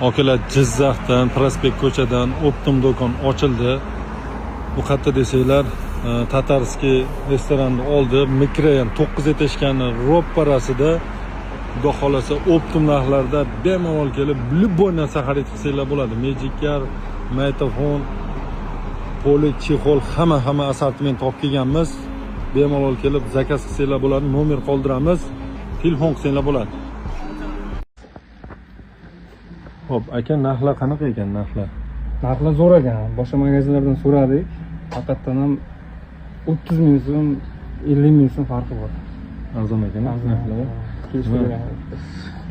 Akalar Jizzaxdan, Prospekt ko'chadan Optum do'kon ochildi. Bu qayerda desanglar, Tatarskiy restoranni oldi. Mikroyan 9 etishgani ro'parasida, xudo xolasa Optum narxlarida bemalol kelib, любой narsa xarid qilsanglar bo'ladi. Magicar, Metafon, Polik, Chexol hamma assortiment olib kelganmiz. Bemalol kelib zakaz qilsanglar bo'ladi. Nomer qoldiramiz. Telefon qilsanglar bo'ladi. Hop, aka narxlar qanaqa ekan narxlar? Narxlar zo'r ekan. Boshqa magazinlardan so'radik. Haqiqatan ham 30 ming so'm, 50 ming so'm farqi bor. Arzon ekan narxlar.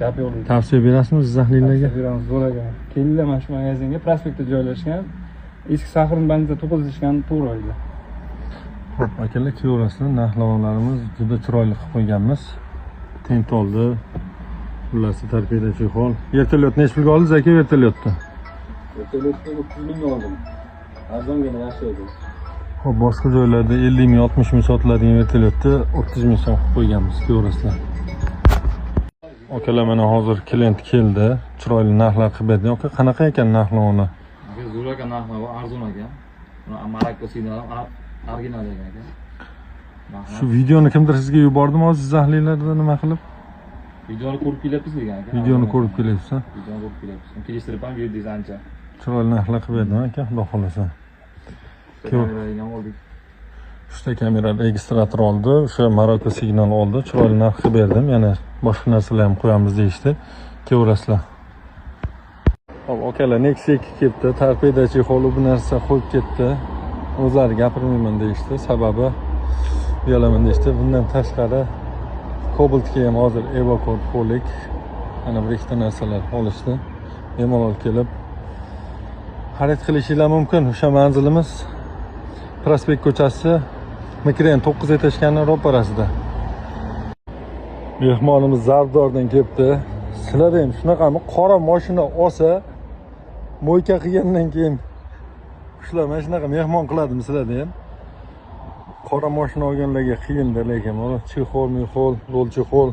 Gap yo'q. Tavsiya berasizmi jizzaxliklarga? Tavsiya beramiz, zo'r ekan. Kelinglar mana shu magazinga, prospektda joylashgan. Eski Saxrin bandida 9 ishgan to'g'ri oyda. Hop, akalar kelaverasizlar. Narxlarimiz juda chiroyli qilib qo'yganmiz. Tentoldi. Xullas, tarbiyachi hol. Vertolyot necha pulga oldingiz aka vertolyotni? Vertolyotni 30 ming oldim. Arzongina yaxshi edi. Hop, boshqa joylarda 50 ming, 60 ming sotiladigan vertolyotni 30 ming so'm qilib qo'yganmiz. Ko'rasizlar. Akalar mana hozir klient keldi. Chiroyli narxlar qilib berdi. Aka, qanaqa ekan narxlarni? Zo'r ekan narxlar, arzon ekan. Marakosida original ekan. Shu videoni kimdir sizga yubordimi hozir jizzaxliklarda nima qilib? Videoni ko'rib kelyapsiz degan aka. Videoni ko'rib kelyapsiz. Videoni ko'rib kelyapsiz. Kelishtirib ham video dizayincha. Chiroyli narxlar qilib berdi aka, xudo xolasa. Kameraga oldik. 3 ta kamera registrator oldi, o'sha Maroko signal oldi. Chiroyli narx qilib berdim. Yana boshqa narsalar ham qo'yamiz deyishdi. Ko'rasizlar. Hop, akalar Nexia 2 kelibdi. Torpedachi holi bu narsa qo'yib ketdi. O'zlari gapirmayman deyishdi. Sababi uyalaman deyishdi. Bundan tashqari Cobaltga ham hozir Evacor Polik ana bir ikkita narsalar olishdi. Bemalol kelib xarid qilishinglar mumkin. O'sha manzilimiz Prospekt ko'chasi, Mikroyan 9 etishgani ro'parasida. Mehmonimiz Zardordan kelibdi. Sizlarda ham shunaqami? Qora mashina olsa, mo'yka qilgandan keyin shular mana shunaqa mehmon qiladimi sizlarda ham? Qora mashina olganlarga qiyindir, lekin mana chexol, rol chexol,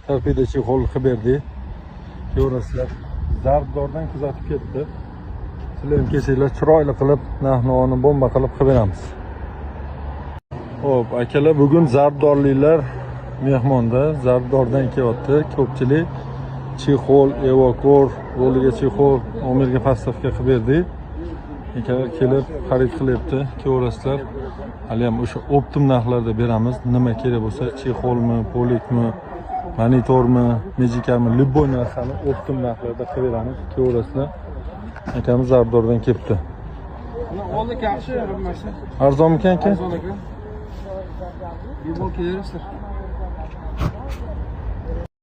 torpeda chexol qilib berdi. Ko'rasizlar, Zardordan kuzatib ketdi. Sizlar ham kelsanglar chiroyli qilib, narx-navoni bomba qilib beramiz. Hop, akalar bugun Zardorliklar mehmonda, Zardordan kelyapti. Ko'pchilik chexol, Evacor, roliga chexol, omirga pastavka qilib berdi. Akalar kelib xarid qilyapti. Ko'rasizlar. Hali ham o'sha Optum narxlarda beramiz. Nima kerak bo'lsa, chexolmi, polikmi, monitormi, Magicarmi, любой narsani Optum narxlarda qilib beramiz. Ko'rasizlar. Akamiz Zardordan kelibdi. Oldik yaxshi, bilmaysiz. Arzonmikan aka? Arzon ekan. Bibol kelasizlar.